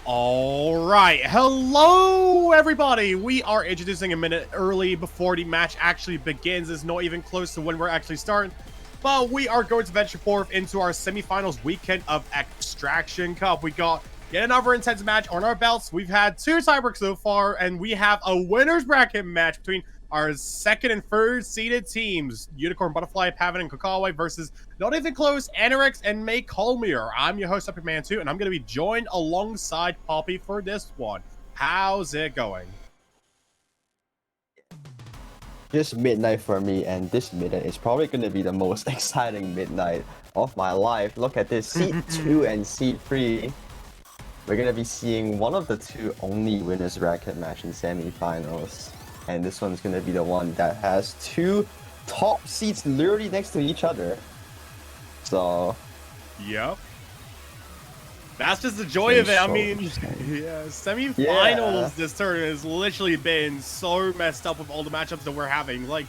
Alright, hello everybody! We are introducing a minute early before the match actually begins. It's not even close to when we're actually starting. But we are going to venture forth into our semifinals weekend of Extraction Cup. We got yet another intense match on our belts. We've had 2 tiebreaks so far, and we have a winner's bracket match between our second and third seeded teams, UnicornButterfly, Pavan, and Kokawai versus Not Even Close, Anorix, and May Colmier. I'm your host, Upperman2, and I'm going to be joined alongside Popy for this one. How's it going? Just midnight for me, and this midnight is probably going to be the most exciting midnight of my life. Look at this, seed 2 and seed 3. We're going to be seeing one of the 2 only winners bracket match in semifinals. And this one's going to be the one that has 2 top seeds literally next to each other. So... Yep. That's just the joy of it. I mean, yeah, semifinals this turn has literally been so messed up with all the matchups that we're having. Like,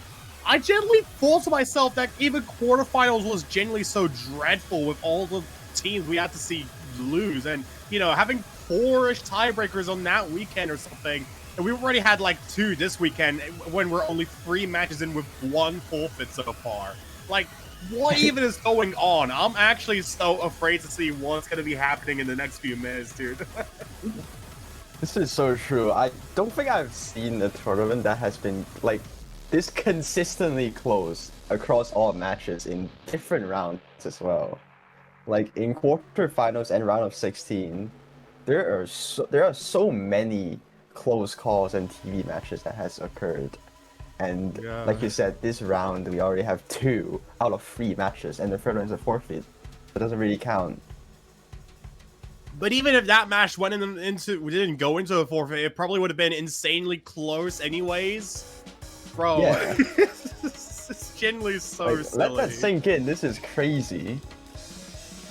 I genuinely thought to myself that even quarterfinals was genuinely so dreadful with all the teams we had to see lose. And, you know, having 4-ish tiebreakers on that weekend or something. And we already had like 2 this weekend when we're only 3 matches in with 1 forfeit so far. Like, what even is going on? I'm actually so afraid to see what's going to be happening in the next few minutes, dude. This is so true. I don't think I've seen a tournament that has been like this consistently close across all matches in different rounds as well. Like in quarterfinals and round of 16, there are so many close calls and TV matches that has occurred. And like you said, this round we already have 2 out of 3 matches, and the third one is a forfeit. It doesn't really count. But even if that match went didn't go into a forfeit, it probably would have been insanely close anyways. Bro, yeah. It's genuinely so silly. Let that sink in. This is crazy.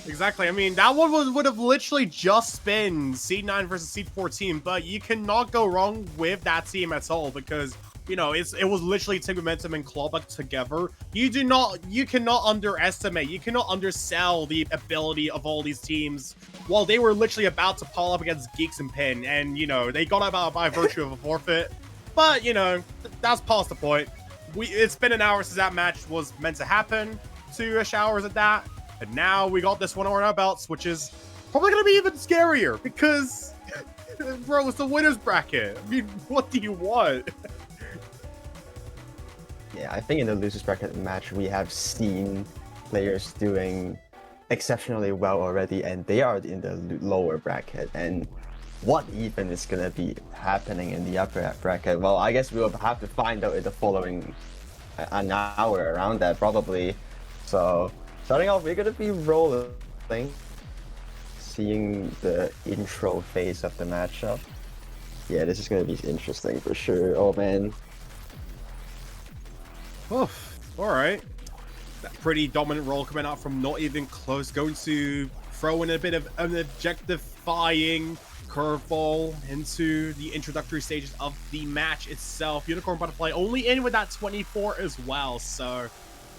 Exactly. I mean, that one would have literally just been Seed 9 versus Seed 14, but you cannot go wrong with that team at all because, you know, it was literally Team Momentum and Clawback together. You cannot underestimate, you cannot undersell the ability of all these teams while they were literally about to pile up against Geeks and Pin, and, you know, they got about by virtue of a forfeit. But, you know, that's past the point. It's been an hour since that match was meant to happen, 2-ish hours at that. And now we got this one on our belts, which is probably going to be even scarier because, bro, it's the winner's bracket. I mean, what do you want? Yeah, I think in the losers bracket match, we have seen players doing exceptionally well already, and they are in the lower bracket. And what even is going to be happening in the upper bracket? Well, I guess we'll have to find out in the following an hour around that, probably. So... starting off, we're gonna be rolling, seeing the intro phase of the matchup. Yeah, this is gonna be interesting for sure. Oh man. Oof. Alright. That pretty dominant role coming out from Not Even Close. Going to throw in a bit of an objectifying curveball into the introductory stages of the match itself. UnicornButterfly only in with that 24 as well, so...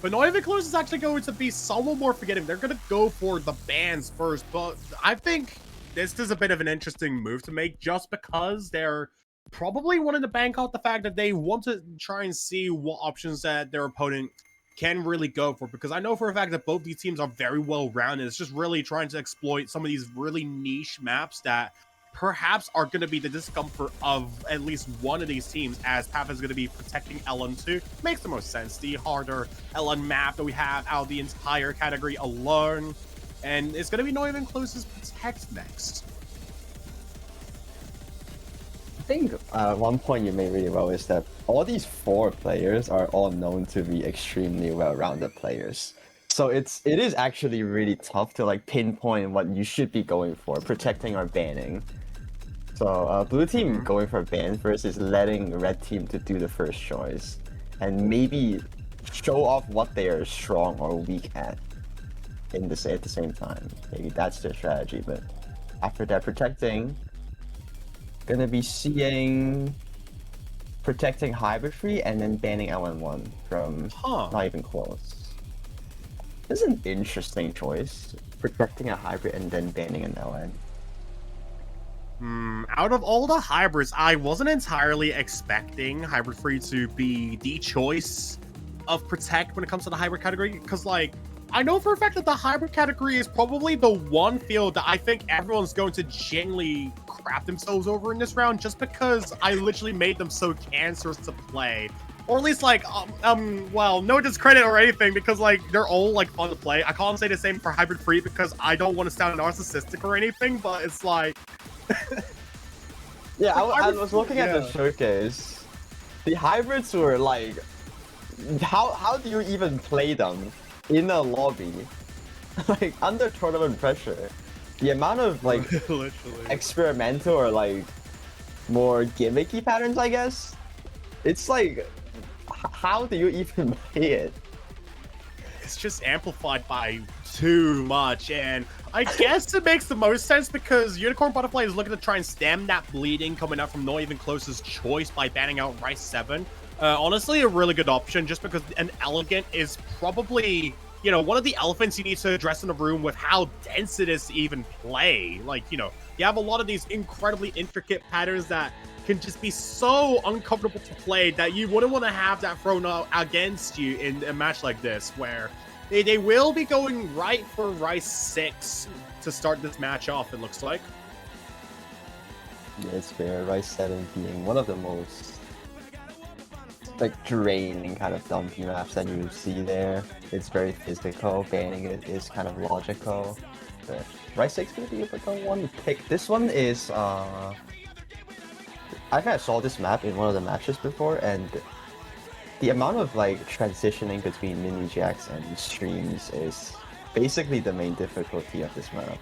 But Not Even Close is actually going to be somewhat more forgiving. They're going to go for the bans first, but I think this is a bit of an interesting move to make just because they're probably wanting to bank out the fact that they want to try and see what options that their opponent can really go for. Because I know for a fact that both these teams are very well-rounded. It's just really trying to exploit some of these really niche maps that perhaps are going to be the discomfort of at least one of these teams, as Pav is going to be protecting LN2. Makes the most sense. The harder LN map that we have out of the entire category alone. And it's going to be Not Even Close's Protect next. I think one point you made really well is that all these 4 players are all known to be extremely well-rounded players. So it is actually really tough to like pinpoint what you should be going for, protecting or banning. So blue team going for ban first is letting red team to do the first choice, and maybe show off what they are strong or weak at at the same time. Maybe that's their strategy. But after that, protecting, gonna be seeing protecting hybrid free and then banning LN1 from Not Even Close. This is an interesting choice. Protecting a hybrid and then banning an LN. Out of all the hybrids, I wasn't entirely expecting Hybrid 3 to be the choice of Protect when it comes to the hybrid category, because, like, I know for a fact that the hybrid category is probably the one field that I think everyone's going to genuinely crap themselves over in this round, just because I literally made them so cancerous to play. Or at least, like, well, no discredit or anything, because, like, they're all, like, fun to play. I can't say the same for Hybrid 3 because I don't want to sound narcissistic or anything, but it's like... Yeah, I was looking at the showcase. The hybrids were like, how do you even play them in a lobby, like under tournament pressure? The amount of like experimental or like more gimmicky patterns, I guess. It's like, how do you even play it? It's just amplified by too much, and I guess it makes the most sense because UnicornButterfly is looking to try and stem that bleeding coming out from Not Even Close's choice by banning out Rice 7. Honestly, a really good option just because an Elegant is probably, you know, one of the elephants you need to address in the room with how dense it is to even play. Like, you know, you have a lot of these incredibly intricate patterns that can just be so uncomfortable to play that you wouldn't want to have that thrown out against you in a match like this, where they will be going right for Rice 6 to start this match off, it looks like. Yeah, it's fair. Rice 7 being one of the most like draining kind of dumpy maps that you see there. It's very physical. Banning it is kind of logical. But Rice 6 will be the one to pick. This one is I kind of saw this map in one of the matches before, and the amount of like transitioning between mini jacks and streams is basically the main difficulty of this map.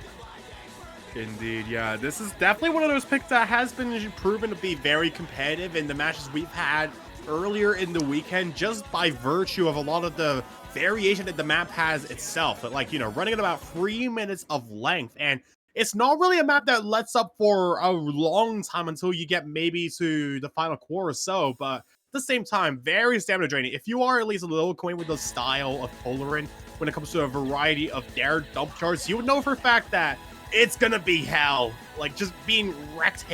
Indeed, yeah. This is definitely one of those picks that has been proven to be very competitive in the matches we've had earlier in the weekend, just by virtue of a lot of the variation that the map has itself. But, like, you know, running at about 3 minutes of length, and it's not really a map that lets up for a long time until you get maybe to the final quarter or so, but at the same time, very stamina draining. If you are at least a little acquainted with the style of Polarin when it comes to a variety of their dump charts, you would know for a fact that it's gonna be hell. Like, just being wrecked,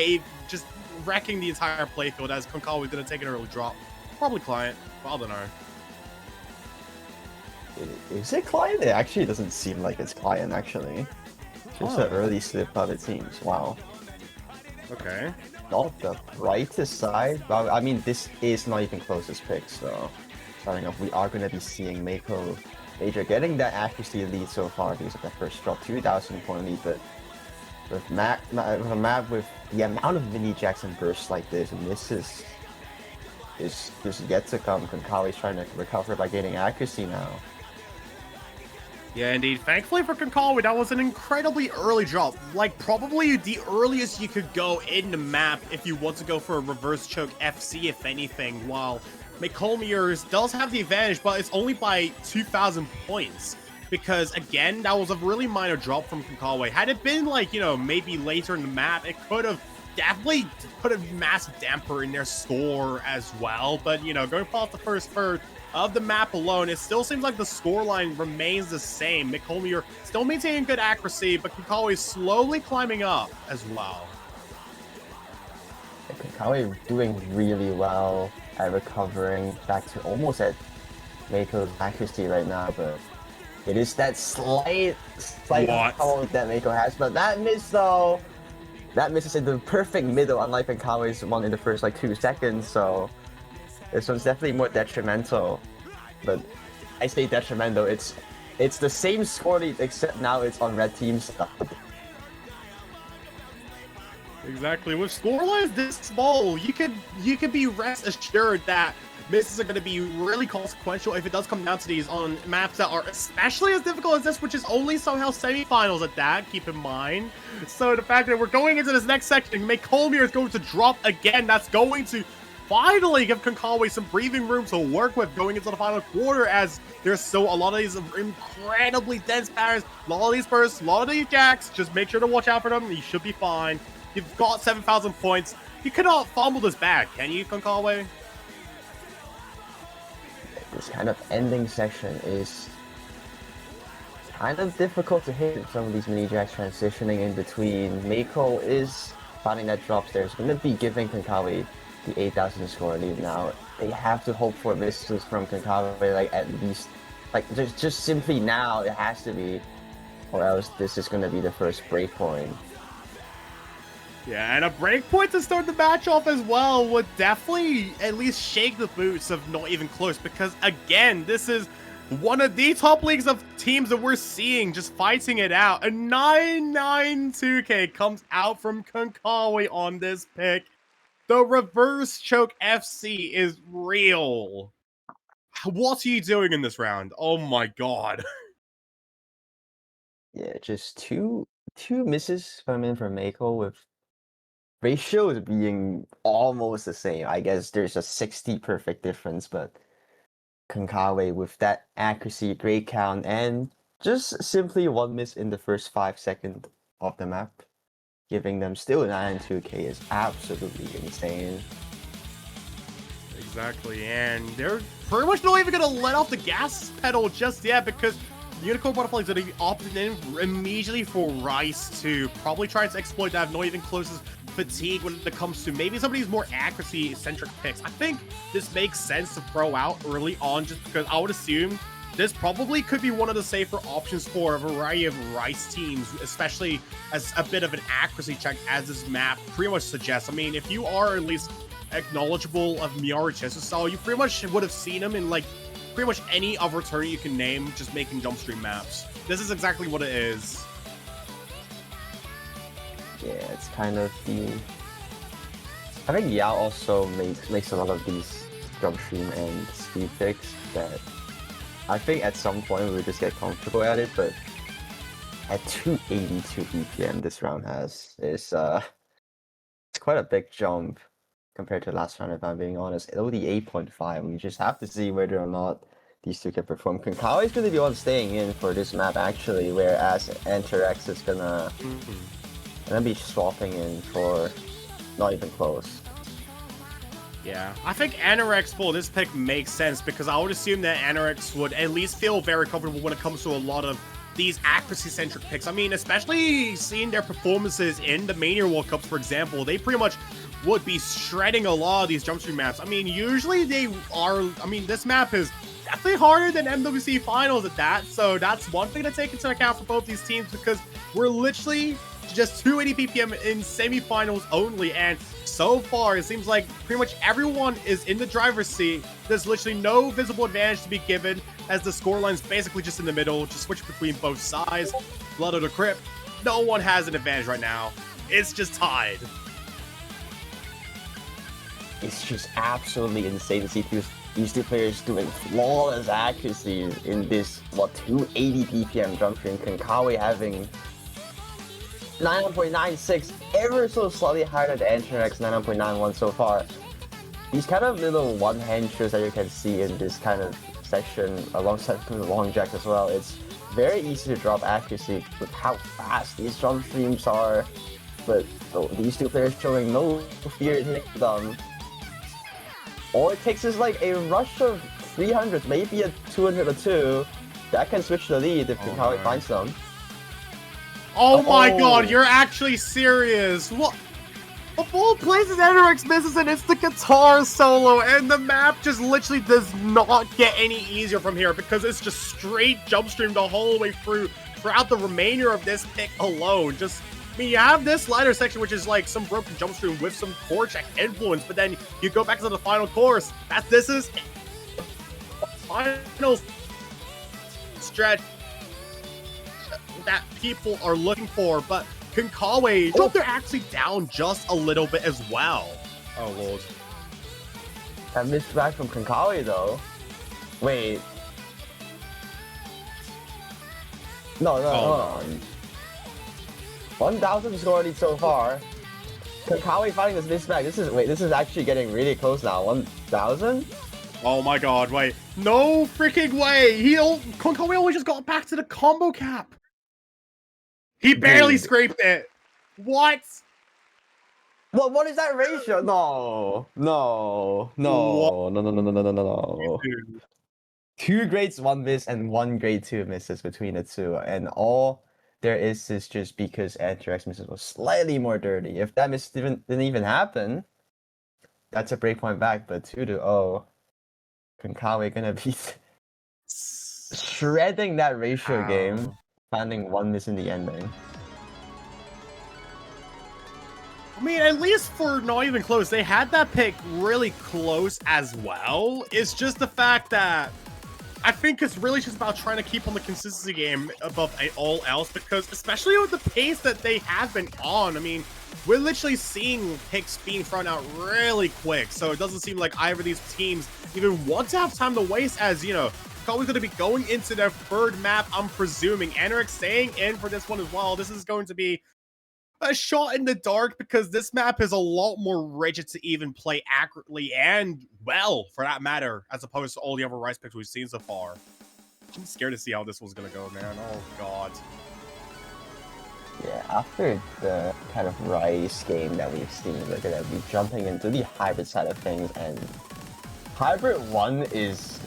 just wrecking the entire playfield as Konkawa is gonna take an early drop. Probably Client, I don't know. Is it Client? It actually doesn't seem like it's Client, actually. Just an early slip up, it seems. Wow. Okay. Not the brightest side. Well, I mean, this is Not Even Close's pick, so starting off, we are going to be seeing Mako Major getting that accuracy lead so far because of that first drop, 2,000 point lead, but with a map with the amount of mini jacks and bursts like this, and this is just yet to come. Konkawa is trying to recover by getting accuracy now. Yeah, indeed. Thankfully for Konkawa, that was an incredibly early drop. Like, probably the earliest you could go in the map if you want to go for a reverse choke FC, if anything, while McColmier's does have the advantage, but it's only by 2,000 points. Because, again, that was a really minor drop from Konkawa. Had it been, like, you know, maybe later in the map, it could have definitely put a massive damper in their score as well. But, you know, going past the first third of the map alone, it still seems like the scoreline remains the same. McColmier still maintaining good accuracy, but Konkawa is slowly climbing up as well. Konkawa doing really well at recovering back to almost at Mako's accuracy right now, but it is that slight power that Mako has. But that miss though, that miss is in the perfect middle, unlike Konkawa's one in the first like 2 seconds, so this one's definitely more detrimental. But I say detrimental, it's the same score lead, except now it's on red team's side. Exactly. With scorelines this small, you could be rest assured that misses are going to be really consequential if it does come down to these on maps that are especially as difficult as this, which is only somehow semifinals at that, keep in mind. So the fact that we're going into this next section, McColmier is going to drop again, that's going to finally give Konkawa some breathing room to work with going into the final quarter, as there's still a lot of these incredibly dense patterns, a lot of these bursts, a lot of these jacks. Just make sure to watch out for them, you should be fine. You've got 7,000 points. You cannot fumble this back, can you, Konkawa? This kind of ending section is kind of difficult to hit. Some of these mini jacks transitioning in between. Mako is finding that drops there is going to be giving Konkawi the 8,000 score lead now. They have to hope for misses from Konkawi, like at least, like just simply now it has to be, or else this is going to be the first break point. Yeah, and a breakpoint to start the match off as well would definitely at least shake the boots of Not Even Close, because again, this is one of the top leagues of teams that we're seeing just fighting it out. A 9-9-2K comes out from Konkawi on this pick. The reverse choke FC is real. What are you doing in this round? Oh my god. Yeah, just two misses from Mako with ratios being almost the same. I guess there's a 60 perfect difference, but Konkawi with that accuracy, great count, and just simply one miss in the first 5 seconds of the map, giving them still 9-2K is absolutely insane. Exactly, and they're pretty much not even gonna let off the gas pedal just yet, because UnicornButterfly is gonna be opting in immediately for Rice to probably try to exploit that Not Even Close's fatigue when it comes to maybe some of these more accuracy-centric picks. I think this makes sense to throw out early on, just because I would assume this probably could be one of the safer options for a variety of Rice teams, especially as a bit of an accuracy check, as this map pretty much suggests. I mean, if you are at least acknowledgeable of Miyaru Chess's style, you pretty much would have seen him in like pretty much any other tournament you can name, just making jump stream maps. This is exactly what it is. Yeah, it's kind of the... I think Yao also makes a lot of these jump stream and speed picks that I think at some point we'll just get comfortable at it, but at 282 BPM this round has is it's quite a big jump compared to last round, if I'm being honest. It'll be 8.5. We just have to see whether or not these two can perform. Konkawi is going to be one staying in for this map actually, whereas Enterex is gonna be swapping in for Not Even Close. Yeah, I think Anorex for this pick makes sense, because I would assume that Anorex would at least feel very comfortable when it comes to a lot of these accuracy-centric picks. I mean, especially seeing their performances in the Mania World Cups, for example, they pretty much would be shredding a lot of these jump stream maps. I mean, usually they are, I mean, this map is definitely harder than MWC Finals at that, so that's one thing to take into account for both these teams, because we're literally just 280 BPM in semifinals only, and so far it seems like pretty much everyone is in the driver's seat. There's literally no visible advantage to be given, as the scoreline's basically just in the middle, just switch between both sides. Blood of the Crypt, no one has an advantage right now. It's just tied. It's just absolutely insane to see these two players doing flawless accuracies in this, 280 BPM jump stream. Konkawi having 9.96, ever so slightly higher than Enterex 9.91 so far. These kind of little one-hand shows that you can see in this kind of section, alongside the long jacks as well. It's very easy to drop accuracy with how fast these jump streams are, but these two players showing no fear in hitting them. All it takes is like a rush of 300, maybe a 200 or 2, that can switch the lead if Konkawi finds them. Oh my god, you're actually serious. What? Of all places, Enerex misses, and it's the guitar solo, and the map just literally does not get any easier from here, because it's just straight jump stream the whole way throughout the remainder of this pick alone. Just, I mean, you have this ladder section, which is like some broken jump stream with some core check influence, but then you go back to the final course. This is final stretch that people are looking for, but Konkawi dropped their actually down just a little bit as well. Oh lord. That missed back from Konkawi though. Wait. No, hold on. 1,000 score lead so far. Konkawi fighting this mismatch. This is actually getting really close now. 1,000? Oh my god, wait. No freaking way! Konkawi only just got back to the combo cap. He barely scraped it. What? What is that ratio? No. Dude. 2 grades 1 miss and 1 grade 2 misses between the two, and all there is this just because Anthrax misses was slightly more dirty. If that miss didn't even happen, that's a breakpoint back. But 2-0, Konkawi gonna be shredding that ratio game, Ow. finding one miss in the ending. I mean, at least for not even close, they had that pick really close as well. It's just the fact that I think it's really just about trying to keep on the consistency game above all else, because especially with the pace that they have been on, I mean, we're literally seeing picks being thrown out really quick, so it doesn't seem like either of these teams even want to have time to waste, as, you know, Kobe's going to be going into their third map, I'm presuming. Enric staying in for this one as well. This is going to be a shot in the dark, because this map is a lot more rigid to even play accurately and well, for that matter, as opposed to all the other Rice picks we've seen so far. I'm scared to see how this one's gonna go, man. Oh god. Yeah, after the kind of Rice game that we've seen, we're gonna be jumping into the hybrid side of things, and hybrid 1 is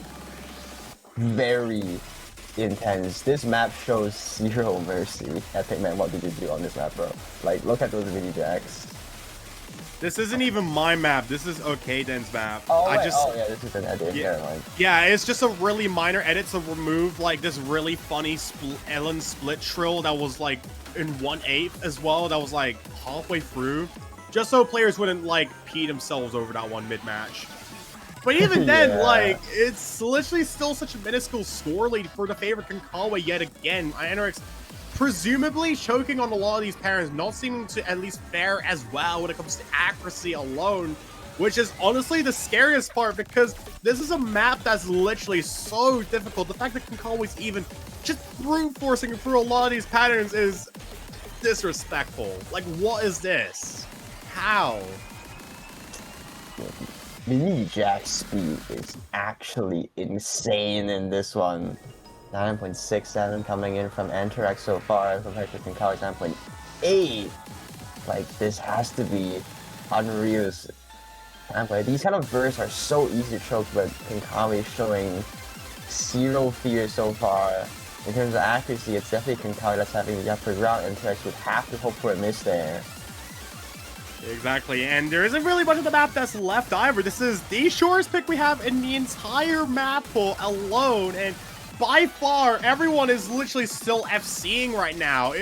very intense. This map shows zero mercy. Epic man, what did you do on this map, bro? Like, look at those mini jacks. This isn't even my map. This is Okaden's map. Oh, yeah, this is an edit. Yeah, Never mind. yeah, it's just a really minor edit to remove like this really funny Ellen split trill that was like in 1/8 as well. That was like halfway through, just so players wouldn't like pee themselves over that one mid-match. But even then, Yeah. like, it's literally still such a minuscule score lead for the favorite Konkawa yet again. Enric's presumably choking on a lot of these parents, not seeming to at least fare as well when it comes to accuracy alone, which is honestly the scariest part, because this is a map that's literally so difficult. The fact that Konkawa's even just brute forcing through a lot of these patterns is disrespectful. Like, what is this? How? Mini jack speed is actually insane in this one. 9.67 coming in from Anthrax so far compared to Konkawi's 9.8. Like, this has to be unreal gameplay. These kind of bursts are so easy to choke, but Konkawi showing zero fear so far. In terms of accuracy, it's definitely Konkawi that's having the upper ground. Anthrax would have to hope for a miss there. Exactly, and there isn't really much of the map that's left either. This is the shortest pick we have in the entire map pool alone, and by far, everyone is literally still FCing right now.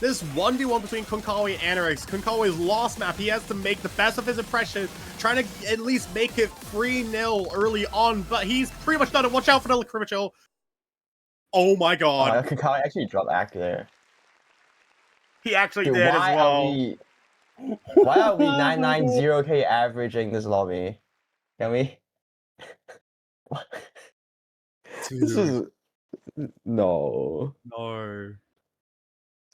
This 1v1 between Konkawi and Anrix. Konkawi's lost map. He has to make the best of his impression, trying to at least make it 3-0 early on, but he's pretty much done it. Watch out for the Lacrimichal. Oh my god. Konkawi actually dropped Act there. He actually Dude, did as well. Why are we 990k averaging this lobby? Can we? This is no. No.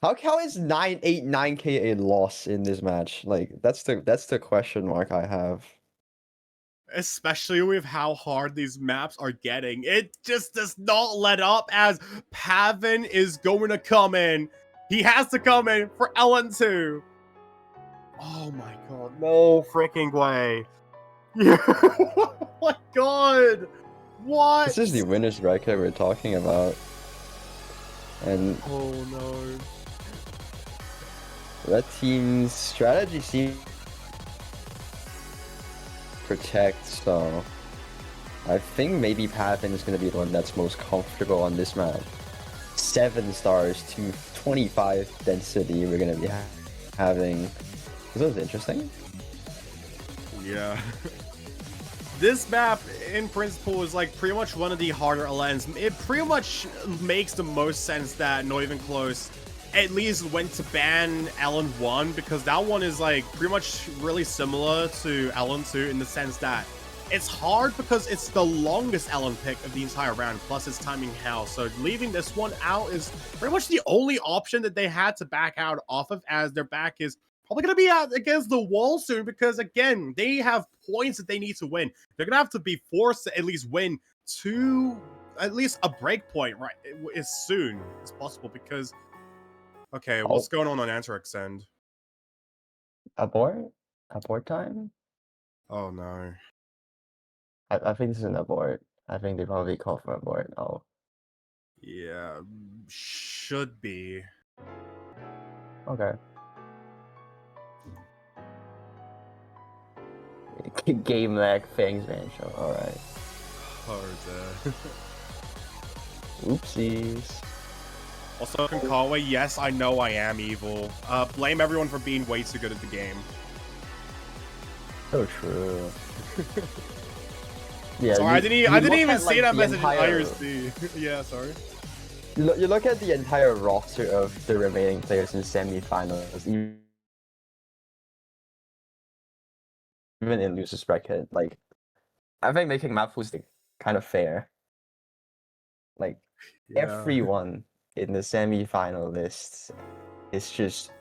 How is 989k a loss in this match? Like, that's the question mark I have. Especially with how hard these maps are getting. It just does not let up, as Pavin is going to come in. He has to come in for LN2. Oh my god, no freaking way. Oh my god. What? This is the winner's bracket we're talking about. And oh no. Red team's strategy seems protect, so I think maybe Pavin is going to be the one that's most comfortable on this map. 7 stars to 25 density we're going to be having. This one's interesting. Yeah. This map, in principle, is like pretty much one of the harder LNs. It pretty much makes the most sense that Not Even Close at least went to ban LN1, because that one is like pretty much really similar to LN2 in the sense that it's hard because it's the longest LN pick of the entire round, plus it's timing hell. So leaving this one out is pretty much the only option that they had to back out off of, as their back is probably going to be out against the wall soon, because again, they have points that they need to win. They're going to have to be forced to at least win to at least a break point right as soon as possible, because okay, what's going on Antrix's end? Abort? Abort time? Oh no. I think this is an abort. I think they probably call for abort. Oh. Yeah, should be. Okay. Game lag, Fangs Man show. Alright. Oh, Oopsies. also, Konkawa, yes, I know I am evil. Blame everyone for being way too good at the game. So true. Yeah, Sorry, I didn't even at, see like, that the message entire, in IRC. Yeah, sorry. you look at the entire roster of the remaining players in semifinals, even in losers bracket. Like, I think making map was kind of fair. Like, Yeah. everyone in the semi-final list is just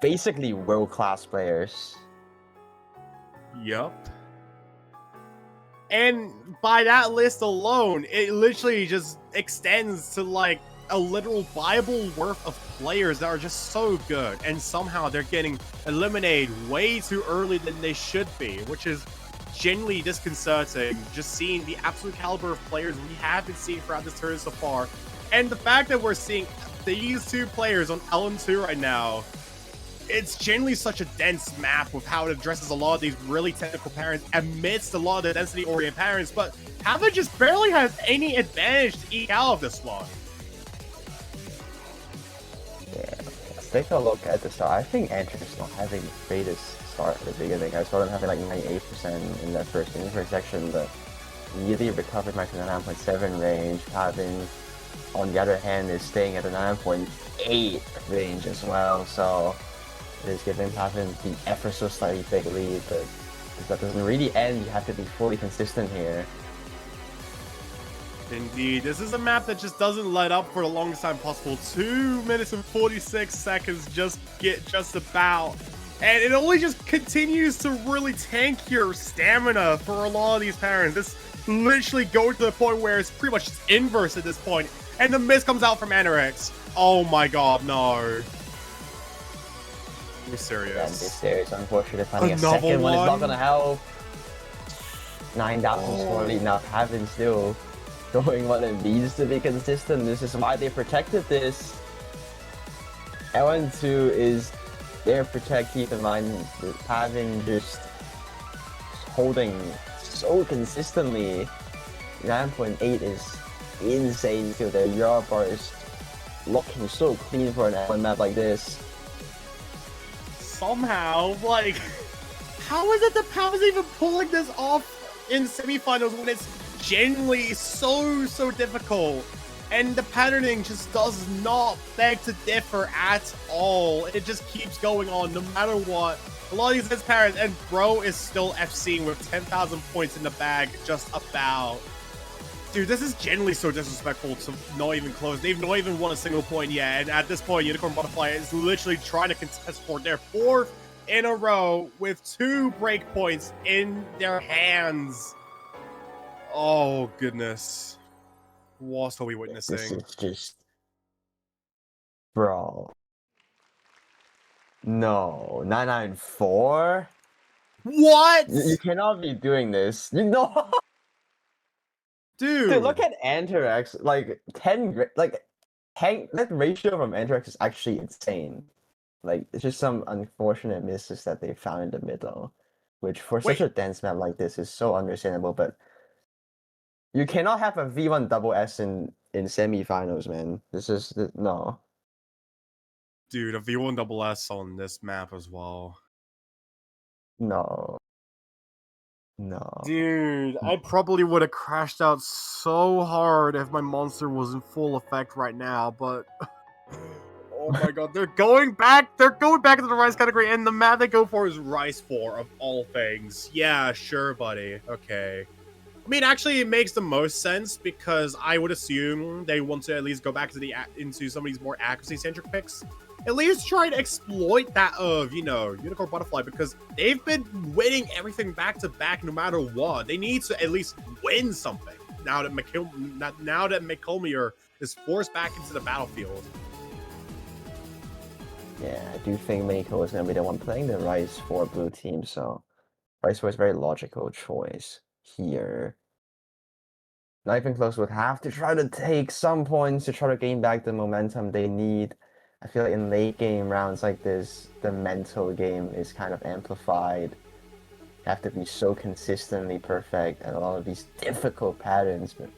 basically world-class players. Yup. And by that list alone, it literally just extends to like a literal Bible worth of players that are just so good, and somehow they're getting eliminated way too early than they should be, which is genuinely disconcerting. Just seeing the absolute caliber of players we have been seeing throughout this tournament so far, and the fact that we're seeing these two players on LM2 right now. It's genuinely such a dense map with how it addresses a lot of these really technical parents amidst a lot of the density-oriented parents, but Hava just barely has any advantage to eke out of this one. Yeah, let's take a look at the start. I think Andrew is not having the greatest start at the beginning. I saw them having like 98% in that first section, but immediately recovered back to the 9.7 range. Pavin, on the other hand, is staying at the 9.8 range as well, so it is giving Pavin the ever so slightly big lead, but if that doesn't really end, you have to be fully consistent here. Indeed, this is a map that just doesn't let up for the longest time possible. 2 minutes and 46 seconds just about. And it only just continues to really tank your stamina for a lot of these parents. This literally goes to the point where it's pretty much inverse at this point. And the miss comes out from Anorex. Oh my god, no. Be serious. And this series, unfortunately, finding a Another second one is not one? gonna help. 9,000 slowly enough, Pavin still doing what it needs to be consistent. This is why they protected this. LN2 is their protect, keep in mind, Pavin just holding so consistently. 9.8 is insane still. Their yard bar is looking so clean for an LN map like this. Somehow, like, how is it that Power's even pulling this off in semifinals when it's genuinely so difficult? And the patterning just does not beg to differ at all. It just keeps going on no matter what. A lot of these parents, and bro is still FCing with 10,000 points in the bag, just about. Dude, this is genuinely so disrespectful to not even close. They've not even won a single point yet, and at this point, UnicornButterfly is literally trying to contest for their 4th in a row with 2 breakpoints in their hands. Oh, goodness. What are we witnessing? This is just... Bro. No. 994? What? You cannot be doing this. You know? Dude. Dude, look at Anthrax. Like, 10... Like, that ratio from Anthrax is actually insane. Like, it's just some unfortunate misses that they found in the middle. Which, for such a dense map like this, is so understandable, but... You cannot have a V1 double S in semifinals, man. This is... No. Dude, a V1 double S on this map as well. No. No. Dude, I probably would have crashed out so hard if my monster was in full effect right now, but oh my god, they're going back into the rice category, and the map they go for is Rice 4 of all things. Yeah, sure, buddy. Okay. I mean, actually, it makes the most sense because I would assume they want to at least go back to into some of these more accuracy-centric picks. At least try to exploit that of, UnicornButterfly, because they've been winning everything back to back no matter what. They need to at least win something now that McCulmier is forced back into the battlefield. Yeah, I do think Mako is going to be the one playing the Rice for blue team, so Rice 4 is a very logical choice here. Not even close would have to try to take some points to try to gain back the momentum they need I feel like in late game rounds like this, the mental game is kind of amplified. You have to be so consistently perfect and a lot of these difficult patterns, but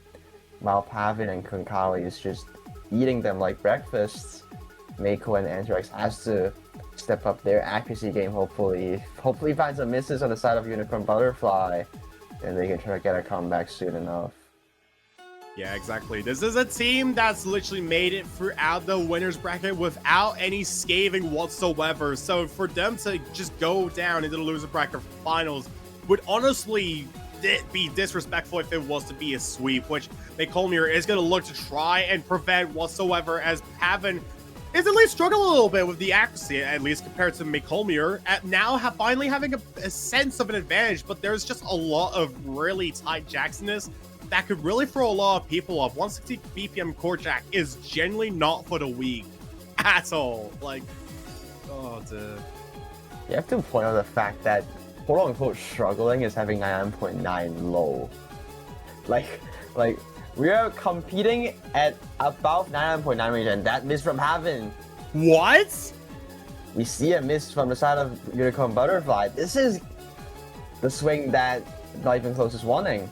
while Pavin and Konkawi is just eating them like breakfast, Mako and Androx has to step up their accuracy game, hopefully find some misses on the side of UnicornButterfly, and they can try to get a comeback soon enough. Yeah, exactly. This is a team that's literally made it throughout the winner's bracket without any scathing whatsoever. So for them to just go down into the loser bracket finals would honestly be disrespectful if it was to be a sweep, which Colmir is going to look to try and prevent whatsoever, as Pavin is at least struggling a little bit with the accuracy, at least compared to Colmir. Now finally having a sense of an advantage, but there's just a lot of really tight jacksoness that could really throw a lot of people off. 160 BPM core jack is generally not for the weak at all. Like, oh, dude. You have to point out the fact that quote-unquote struggling is having 99.9 low. Like we are competing at about 99.9 range, and that miss from Haven. What? We see a miss from the side of UnicornButterfly. This is the swing that not even close is wanting.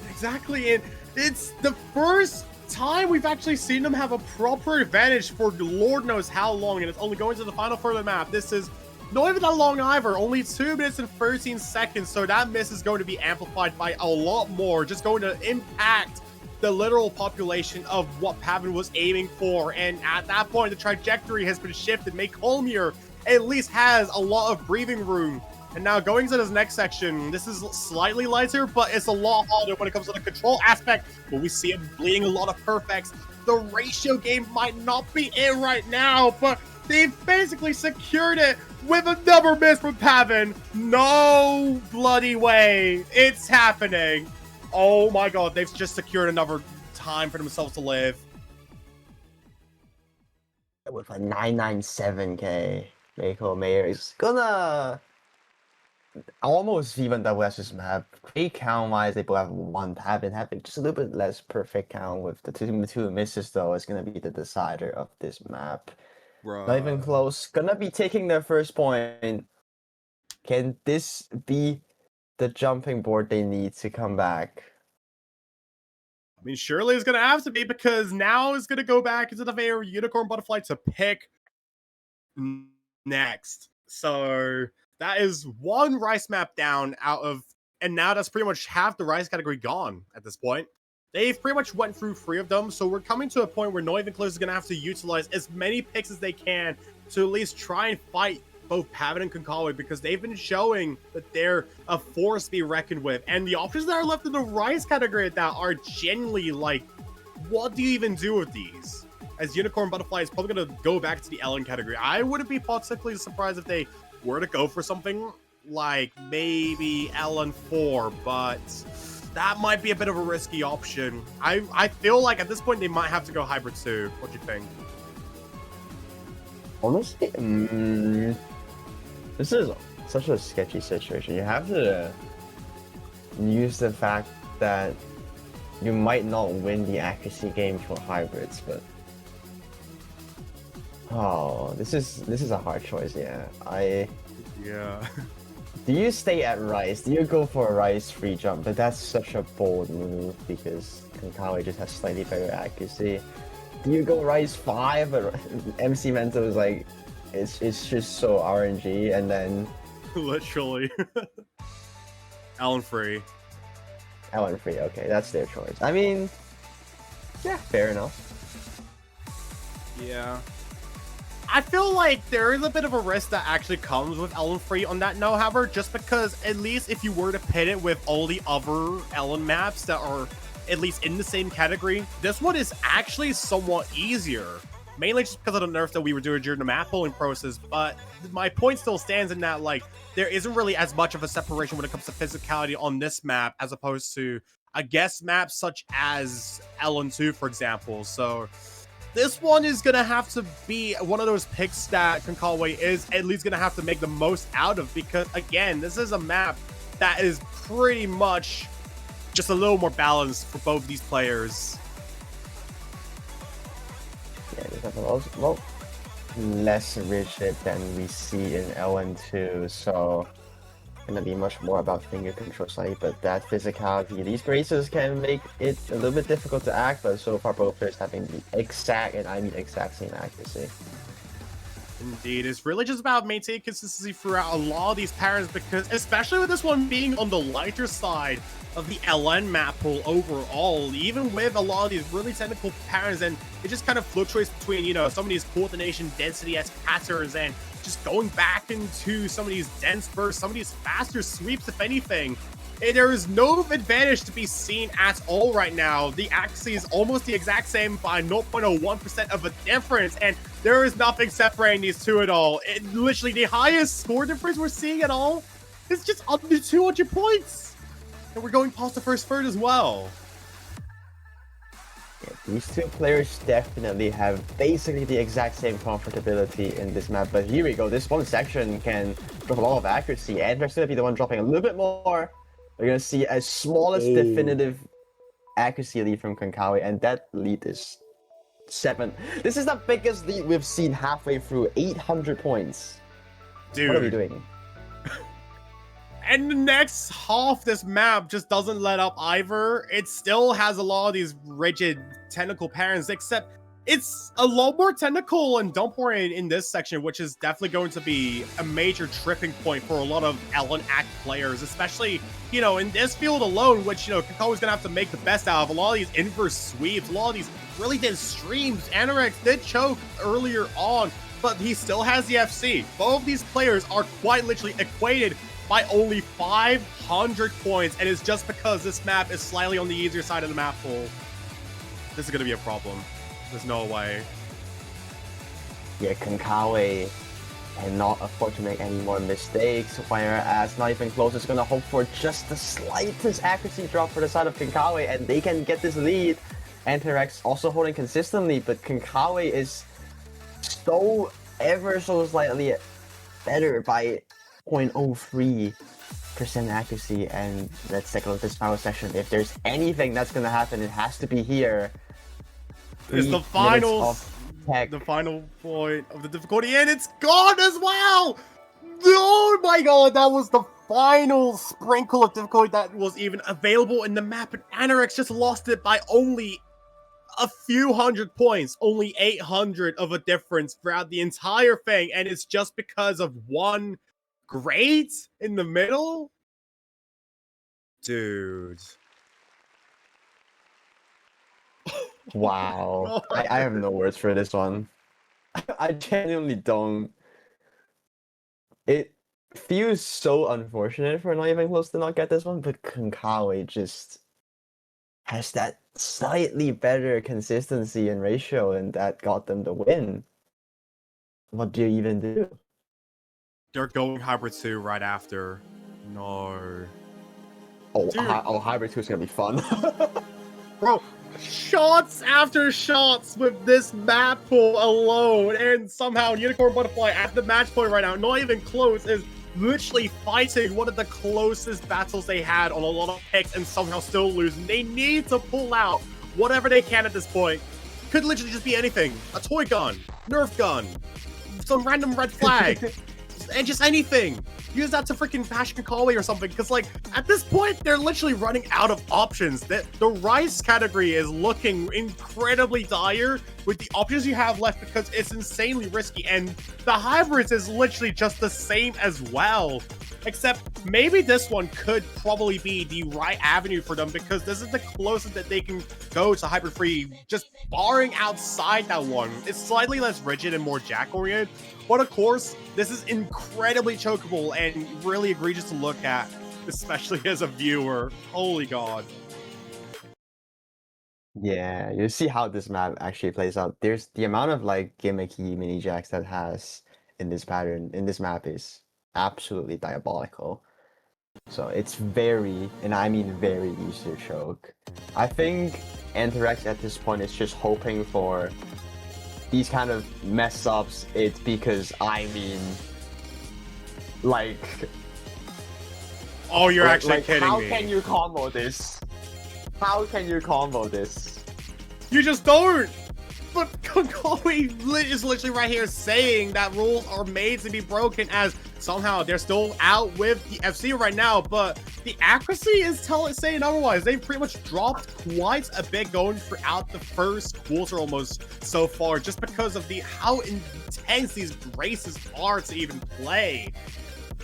Exactly, and it's the first time we've actually seen them have a proper advantage for Lord knows how long, and it's only going to the final further map. This is not even that long either, only 2 minutes and 13 seconds, so that miss is going to be amplified by a lot more, just going to impact the literal population of what Pavin was aiming for, and at that point, the trajectory has been shifted. Colmir at least has a lot of breathing room. And now going to this next section, this is slightly lighter, but it's a lot harder when it comes to the control aspect, where we see him bleeding a lot of perfects. The ratio game might not be it right now, but they've basically secured it with another miss from Pavin. No bloody way. It's happening. Oh my god, they've just secured another time for themselves to live. With a 997k, Mako Mayer is gonna almost even double as this map. Great count wise, they both have one Pavin having just a little bit less perfect count with the two misses though. Is gonna be the decider of this map. Bruh. Not even close. Gonna be taking their first point. Can this be the jumping board they need to come back? I mean, surely it's going to have to be, because now it's going to go back into the favor of UnicornButterfly to pick next. So that is one rice map down out of, and now that's pretty much half the rice category gone at this point. They've pretty much went through 3 of them, so we're coming to a point where Not Even Close is going to have to utilize as many picks as they can to at least try and fight both Pavin and Konkawi, because they've been showing that they're a force to be reckoned with. And the options that are left in the Rise category at that are genuinely like, what do you even do with these? As UnicornButterfly is probably going to go back to the Ellen category. I wouldn't be particularly surprised if they were to go for something like maybe Ellen 4, but that might be a bit of a risky option. I feel like at this point they might have to go Hybrid 2. What do you think? Honestly, this is such a sketchy situation. You have to use the fact that you might not win the accuracy game for hybrids, but oh, this is a hard choice. Yeah, Do you stay at Rice? Do you go for a Rice free jump? But that's such a bold move because Konkawi just has slightly better accuracy. Do you go Rice 5? But MC Mental is like, it's just so RNG, and then literally Ellen free. Ellen free. Okay, that's their choice. I mean, yeah, fair enough. Yeah. I feel like there is a bit of a risk that actually comes with Ellen free on that note, however, just because at least if you were to pit it with all the other Ellen maps that are at least in the same category, this one is actually somewhat easier. Mainly just because of the nerf that we were doing during the map pulling process, but my point still stands in that, like, there isn't really as much of a separation when it comes to physicality on this map as opposed to, I guess, maps such as Ellen 2, for example. So this one is going to have to be one of those picks that Konkawi is at least going to have to make the most out of, because, again, this is a map that is pretty much just a little more balanced for both these players. Yeah, well, less rigid than we see in LN2, so gonna be much more about finger control slightly, but that physicality, these braces can make it a little bit difficult to act, but so far both players having the exact, and I mean exact same accuracy. Indeed, it's really just about maintaining consistency throughout a lot of these patterns, because especially with this one being on the lighter side of the LN map pool overall, even with a lot of these really technical patterns, and it just kind of fluctuates between, you know, some of these coordination density-esque patterns and just going back into some of these dense bursts, some of these faster sweeps, if anything. There is no advantage to be seen at all right now. The accuracy is almost the exact same by 0.01% of a difference, and there is nothing separating these two at all. Literally, the highest score difference we're seeing at all is just under 200 points. And we're going past the first third as well. Yeah, these two players definitely have basically the exact same comfortability in this map, but here we go. This one section can drop a lot of accuracy, and they're going to be the one dropping a little bit more. We're going to see a smallest definitive accuracy lead from Konkawi, and that lead is 7. This is the biggest lead we've seen halfway through, 800 points. Dude. What are we doing? And the next half this map just doesn't let up either. It still has a lot of these rigid technical patterns, except it's a lot more technical and dump-oriented in this section, which is definitely going to be a major tripping point for a lot of LN Act players, especially, you know, in this field alone, which, you know, Konkawi's gonna have to make the best out of. A lot of these inverse sweeps, a lot of these really dense streams. Anorex did choke earlier on, but he still has the FC. Both of these players are quite literally equated by only 500 points, and it's just because this map is slightly on the easier side of the map pool. This is gonna be a problem. There's no way. Yeah, Konkawi cannot afford to make any more mistakes, whereas Not Even Close is going to hope for just the slightest accuracy drop for the side of Konkawi, and they can get this lead. Antirex also holding consistently, but Konkawi is so ever so slightly better by 0.03% accuracy, and let's take a look at this final section. If there's anything that's going to happen, it has to be here. It's the finals, the final point of the difficulty, and it's gone as well! Oh my god, that was the final sprinkle of difficulty that was even available in the map, and Anorex just lost it by only a few hundred points, only 800 of a difference throughout the entire thing, and it's just because of one grade in the middle? Dude. Wow. I have no words for this one. I genuinely don't. It feels so unfortunate for Not Even Close to not get this one, but Konkawi just has that slightly better consistency and ratio, and that got them the win. What do you even do? They're going Hybrid 2 right after. No. Oh, Hybrid 2 is gonna be fun. Bro, shots after shots with this map pool alone, and somehow UnicornButterfly at the match point right now, Not Even Close, is literally fighting one of the closest battles they had on a lot of picks and somehow still losing. They need to pull out whatever they can at this point. Could literally just be anything. A toy gun, Nerf gun, some random red flag, and just anything. Use that to freaking bash Konkawi or something, because, like, at this point, they're literally running out of options. The Rice category is looking incredibly dire with the options you have left, because it's insanely risky, and the Hybrids is literally just the same as well. Except maybe this one could probably be the right avenue for them, because this is the closest that they can go to Hybrid Free, just barring outside that one. It's slightly less rigid and more jack-oriented, but of course, this is incredibly chokeable and really egregious to look at, especially as a viewer. Holy god. Yeah, you see how this map actually plays out. There's the amount of, like, gimmicky mini jacks that has in this pattern, in this map, is absolutely diabolical. So it's very, and I mean very, easy to choke. I think Antirex at this point is just hoping for these kind of mess ups. It's because, I mean, like, oh, you're actually kidding me. me. How can you combo this? How can you combo this? You just don't! But Konkawi is literally right here saying that rules are made to be broken, as somehow they're still out with the FC right now, but the accuracy is saying otherwise. They've pretty much dropped quite a bit going throughout the first quarter almost so far, just because of how intense these races are to even play.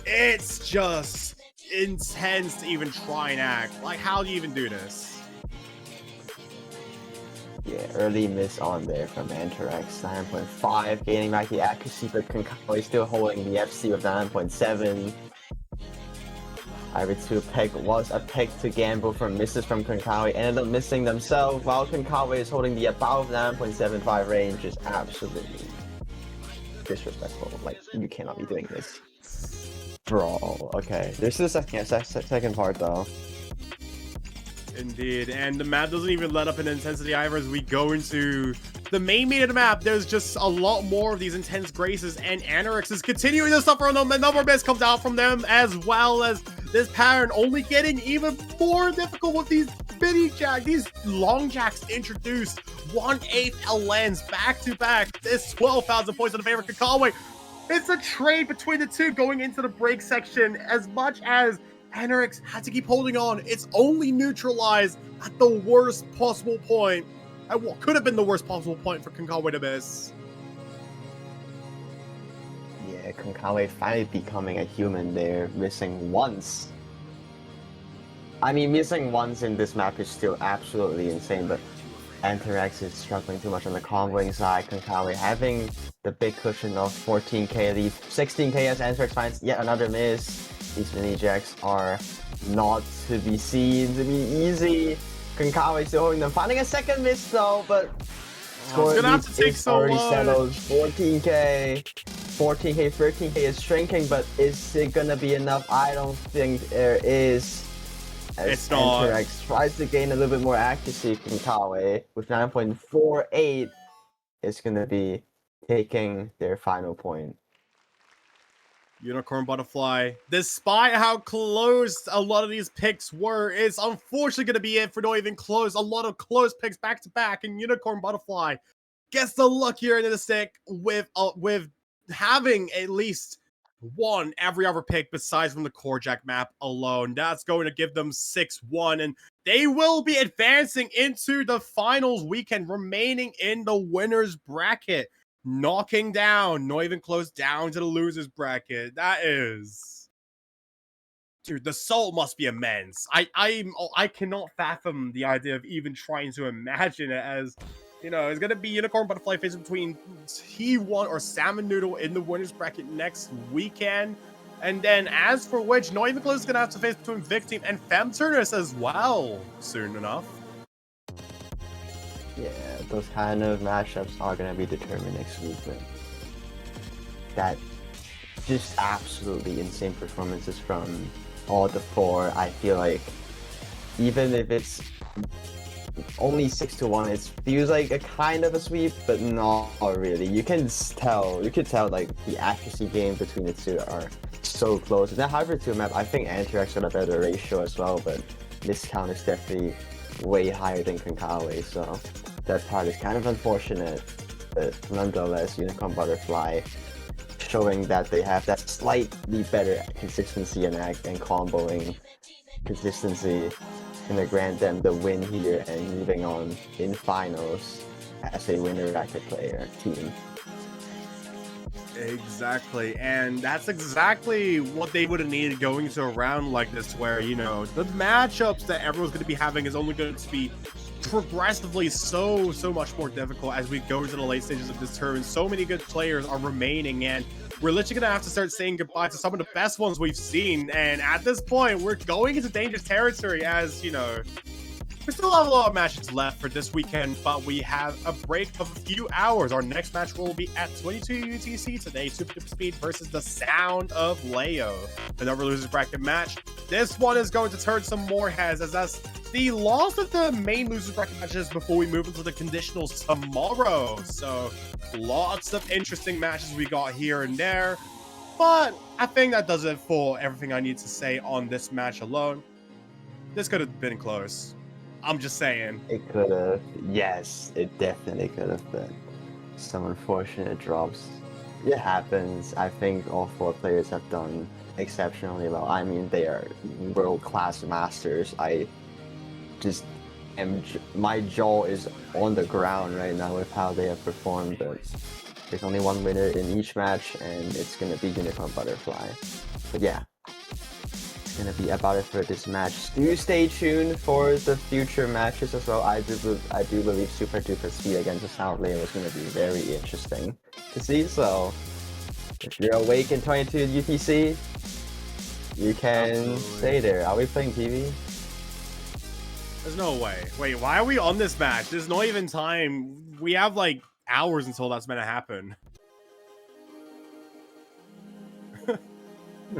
It's just intense to even try and act. Like, how do you even do this? Yeah, early miss on there from Antorex, 9.5, gaining back the accuracy, but Konkawi still holding the FC with 9.7. Ivory 2 pick was a pick to gamble from misses from Konkawi, ended up missing themselves, while Konkawi is holding the above 9.75 range, is absolutely disrespectful. Like, you cannot be doing this. Brawl. Okay, this is the second part though. Indeed, and the map doesn't even let up in intensity either. As we go into the main meat of the map, there's just a lot more of these intense graces, and Anorix is continuing to suffer on them. A number of miss comes out from them, as well as this pattern only getting even more difficult with these these long jacks introduced. 1/8 LNs back to back. This 12,000 points in the favor of Konkawi. It's a trade between the two going into the break section. As much as Anorix had to keep holding on, it's only neutralized at the worst possible point. At what could have been the worst possible point for Konkawi to miss. Yeah, Konkawi finally becoming a human there, missing once. I mean, missing once in this map is still absolutely insane, but Antorex is struggling too much on the comboing side. Konkawi having the big cushion of 14k lead, 16k as Antorex finds yet another miss. These mini jacks are not to be seen to be easy. Konkawi still holding them, finding a second miss though, but score gonna have to take so already long. settled. 14k, 13k is shrinking, but is it gonna be enough? I don't think there is. As it's not. Antorex tries to gain a little bit more accuracy, Konkawi with 9.48 is gonna be taking their final point. UnicornButterfly, despite how close a lot of these picks were, is unfortunately going to be it for not even close. A lot of close picks back to back, and UnicornButterfly gets the luckier end of the stick with having at least one every other pick besides from the core jack map alone. That's going to give them 6-1, and they will be advancing into the finals weekend, remaining in the winner's bracket. Knocking down, not even close, down to the loser's bracket. That is, dude, the soul must be immense. I cannot fathom the idea of even trying to imagine it, as you know, it's gonna be UnicornButterfly facing between T1 or Salmon Noodle in the winners bracket next weekend. And then as for which, not even close is gonna have to face between Victim and Femturnus as well soon enough. Yeah, those kind of matchups are gonna be determined next week, but that just absolutely insane performances from all the four. I feel like even if it's only 6-1, it feels like a kind of a sweep, but not really. You can tell like the accuracy game between the two are so close. In the Hybrid 2 map, I think Antorex got a better ratio as well, but this count is definitely way higher than Konkawi, so that part is kind of unfortunate, but nonetheless, UnicornButterfly showing that they have that slightly better consistency and comboing consistency gonna grant them the win here and moving on in finals as a winner bracket player team. Exactly, and that's exactly what they would have needed going to a round like this, where, you know, the matchups that everyone's going to be having is only going to be progressively so much more difficult as we go into the late stages of this tournament. So many good players are remaining, and we're literally going to have to start saying goodbye to some of the best ones we've seen. And at this point, we're going into dangerous territory, as, you know, we still have a lot of matches left for this weekend, but we have a break of a few hours. Our next match will be at 22 UTC today, Super Duper Speed versus the Sound of Leo. Another losers bracket match. This one is going to turn some more heads, as that's the last of the main losers bracket matches before we move into the conditionals tomorrow. So lots of interesting matches we got here and there, but I think that does it for everything I need to say on this match alone. This could have been close. I'm just saying. It could have. Yes, it definitely could have been. Some unfortunate drops. It happens. I think all 4 players have done exceptionally well. I mean, they are world-class masters. I just my jaw is on the ground right now with how they have performed. But there's only 1 winner in each match, and it's gonna be UnicornButterfly. But yeah, it's gonna be about it for this match. Do stay tuned for the future matches as well. I do believe Super Duper Speed against the Sound Layer was gonna be very interesting to see. So if you're awake in 22 UTC, you can stay there. Are we playing TV? There's no way. Wait, why are we on this match? There's not even time. We have like hours until that's meant to happen.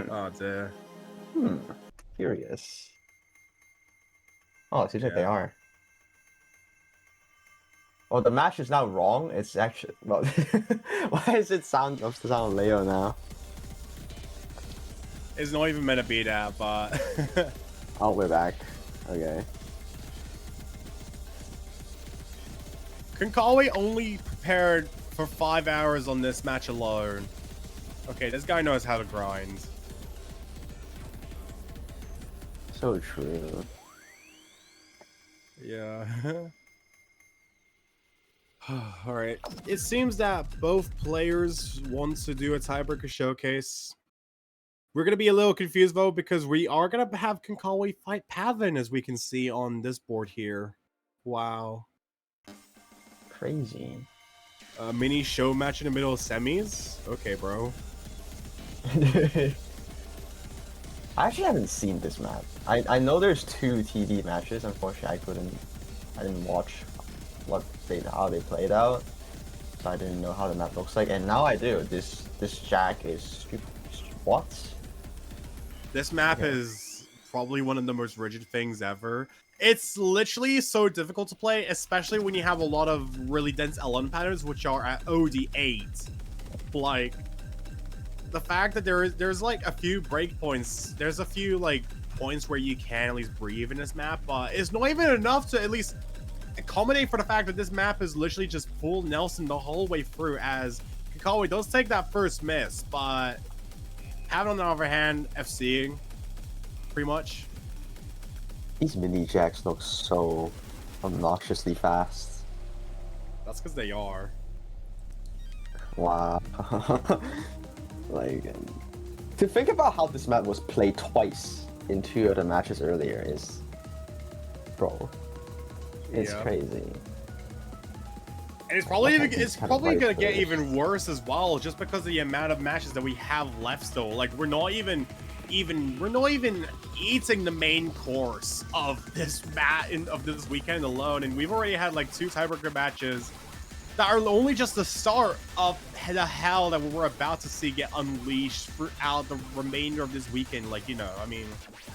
Oh dear. Curious. Oh, it seems like they are. Oh, the match is now wrong. It's actually well. Why is it sound Leo now? It's not even meant to be that, but Oh, we're back. Okay. Konkawi only prepared for 5 hours on this match alone. Okay, this guy knows how to grind. So true. Yeah. Alright. It seems that both players want to do a tiebreaker showcase. We're going to be a little confused though because we are going to have Konkawi fight Pavin as we can see on this board here. Wow. Crazy. A mini show match in the middle of semis? Okay, bro. I actually haven't seen this map. I know there's 2 TV matches. Unfortunately, I didn't watch how they played out, so I didn't know how the map looks like. And now I do. This Jack is what? This map is probably one of the most rigid things ever. It's literally so difficult to play, especially when you have a lot of really dense LN patterns, which are at OD8. Like, the fact that there's like a few breakpoints, there's a few like points where you can at least breathe in this map, but it's not even enough to at least accommodate for the fact that this map is literally just full Nelson the whole way through, as Konkawi does take that first miss, but Pavin on the other hand, FCing pretty much. These mini jacks look so obnoxiously fast. That's because they are. Wow. Like, to think about how this map was played twice in 2 of the matches earlier is, bro, it's crazy. And it's probably gonna get even worse as well, just because of the amount of matches that we have left still. Like, we're not even eating the main course of this weekend alone, and we've already had like 2 tiebreaker matches that are only just the start of the hell that we're about to see get unleashed throughout the remainder of this weekend. Like, you know, I mean,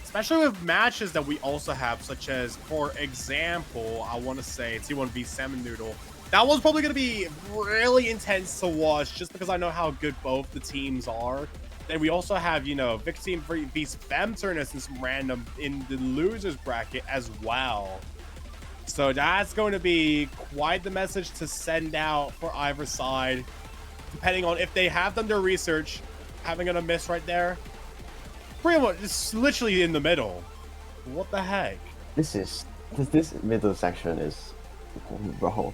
especially with matches that we also have, such as, for example, I want to say T1v Salmon Noodle. That one's probably going to be really intense to watch, just because I know how good both the teams are. Then we also have, you know, Vic Team vs Fem Turnus and some random in the losers bracket as well. So that's going to be quite the message to send out for either side, depending on if they have done their research. Having a miss right there, pretty much it's literally in the middle. What the heck? This middle section is, bro.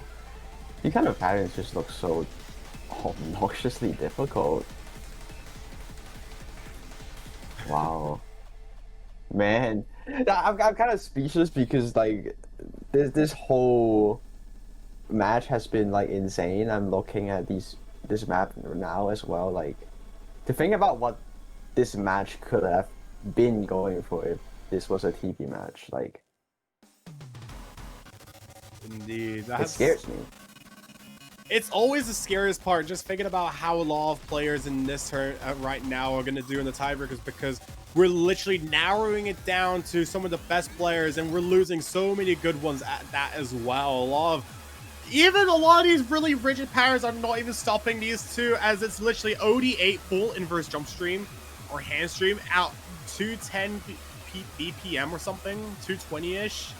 These kind of patterns just look so obnoxiously difficult. Wow, man, I'm kind of speechless because like this whole match has been like insane. I'm looking at this map now as well. Like, to think about what this match could have been going for if this was a TV match, like, indeed, it scares me. It's always the scariest part, just thinking about how a lot of players in this turn right now are going to do in the tiebreakers, because we're literally narrowing it down to some of the best players, and we're losing so many good ones at that as well. A lot of these really rigid patterns are not even stopping these two, as it's literally OD8 full inverse jump stream or hand stream out 210 BPM or something, 220-ish.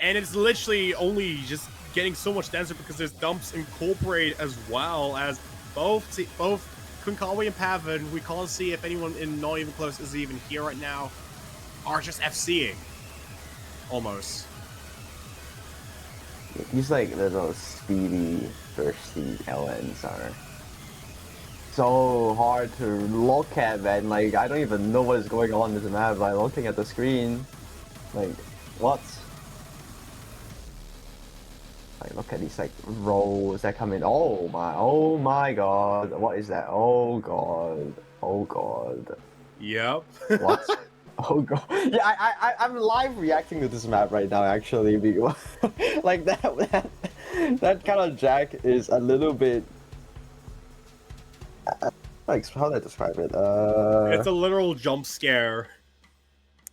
And it's literally only just getting so much denser because there's dumps incorporated as well as both Konkawi and Pavin. We can't see if anyone in Not Even Close is even here right now. Are just FCing. Almost. These like little speedy, thirsty LNs are so hard to look at, man. Like, I don't even know what is going on in this map by looking at the screen. Like, what? Like, look at these like rolls that come in. Oh my god. What is that? Oh god. Oh god. Yep. What? Oh god. Yeah, I'm live reacting to this map right now actually. Because, like that kind of jack is a little bit like, how do I describe it? It's a literal jump scare.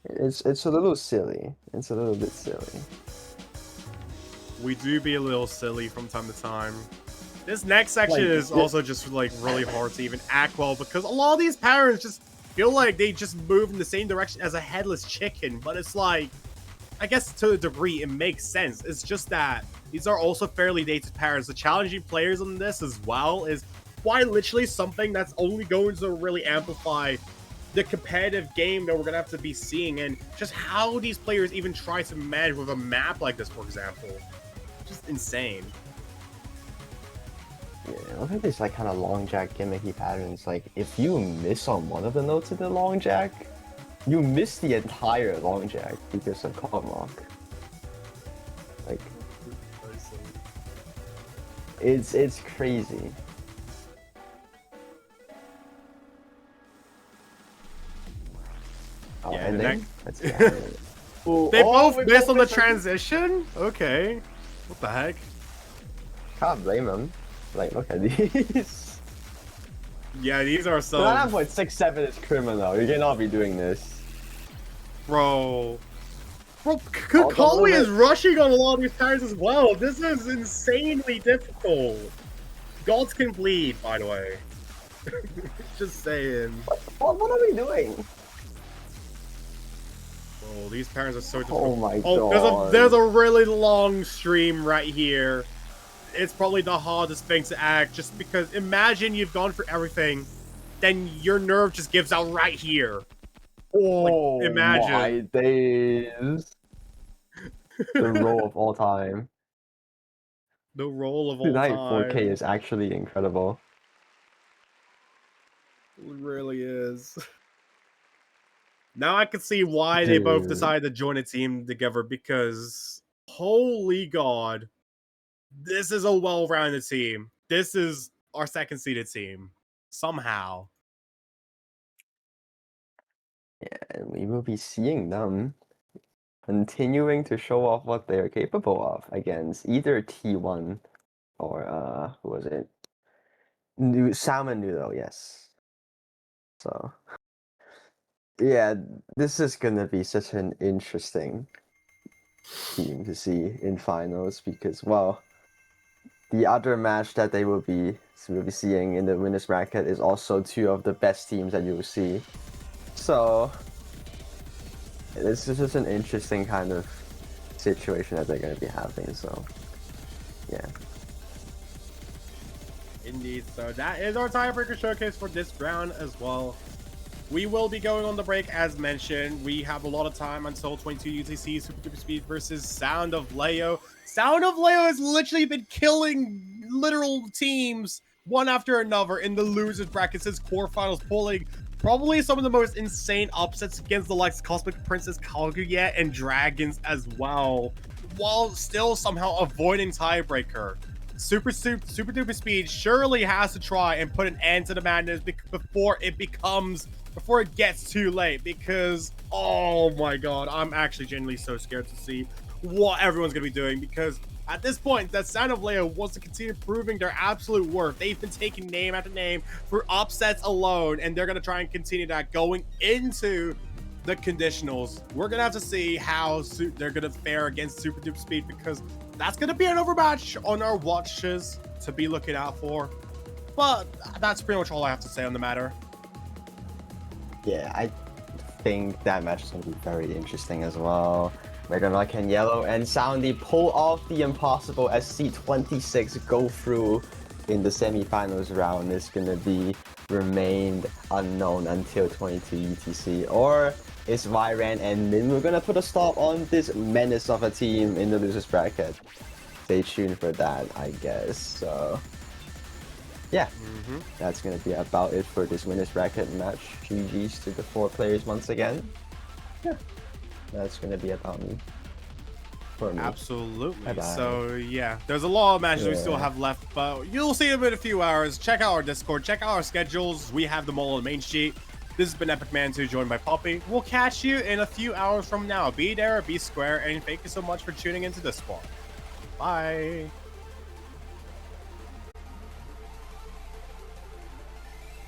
It's a little silly. It's a little bit silly. We do be a little silly from time to time. This next section is also just like really hard to even act well because a lot of these parents just feel like they just move in the same direction as a headless chicken, but it's like, I guess to a degree it makes sense. It's just that these are also fairly dated parents. The challenging players on this as well is quite literally something that's only going to really amplify the competitive game that we're gonna have to be seeing, and just how these players even try to manage with a map like this, for example. Just insane. Yeah, look at this like kind of long jack gimmicky patterns. Like, if you miss on one of the notes of the long jack, you miss the entire long jack because of call lock. Like, it's crazy. Oh, Yeah, ending? Let's get They both missed on the transition? Okay. What the heck? Can't blame them. Like, look at these. Yeah, these are some... 9.67 is criminal. You cannot be doing this. Bro, Konkawi is rushing on a lot of these tires as well. This is insanely difficult. Gods can bleed, by the way. Just saying. What are we doing? Oh, these parents are so difficult. Oh my god. There's a really long stream right here. It's probably the hardest thing to act, just because imagine you've gone for everything, then your nerve just gives out right here. Oh, like, imagine. My days. The roll of all time. The roll of all Tonight, time. 4K is actually incredible. It really is. Now I can see why they both decided to join a team together, because holy god, this is a well-rounded team. This is our second-seeded team. Somehow. Yeah, and we will be seeing them continuing to show off what they are capable of against either T1 or who was it? Salmon Noodle, yes. So yeah, this is gonna be such an interesting team to see in finals because, well, the other match that they will be seeing in the winners bracket is also two of the best teams that you will see. So this is just an interesting kind of situation that they're going to be having. So yeah. Indeed. So that is our tiebreaker showcase for this round as well. We will be going on the break as mentioned. We have a lot of time until 22 UTC Super Duper Speed versus Sound of Leo. Sound of Leo has literally been killing literal teams one after another in the losers bracket since quarterfinals, pulling probably some of the most insane upsets against the likes of Cosmic Princess, Kaguya, and Dragons as well, while still somehow avoiding tiebreaker. Super Duper Speed surely has to try and put an end to the madness before it gets too late, because oh my god, I'm actually genuinely so scared to see what everyone's gonna be doing, because at this point that Sound of Leo wants to continue proving their absolute worth. They've been taking name after name for upsets alone, and they're gonna try and continue that going into the conditionals. We're gonna have to see how they're gonna fare against Super Duper Speed, because that's gonna be an overmatch on our watches to be looking out for. But that's pretty much all I have to say on the matter. Yeah, I think that match is going to be very interesting as well. Mega Knight and Yellow and Soundy pull off the impossible as C26 go through in the semifinals round. Is gonna be remained unknown until 22 UTC, or is Vyran and Min we're gonna put a stop on this menace of a team in the losers bracket? Stay tuned for that, I guess. So yeah, that's gonna be about it for this winners bracket match. GG's to the 4 players once again. Yeah, that's gonna be about me. For me. Absolutely. Bye-bye. So yeah, there's a lot of matches we still have left, but you'll see them in a few hours. Check out our Discord, check out our schedules. We have them all on the main sheet. This has been Epic Man 2, joined by Popy. We'll catch you in a few hours from now. Be there, be square, and thank you so much for tuning into this one. Bye.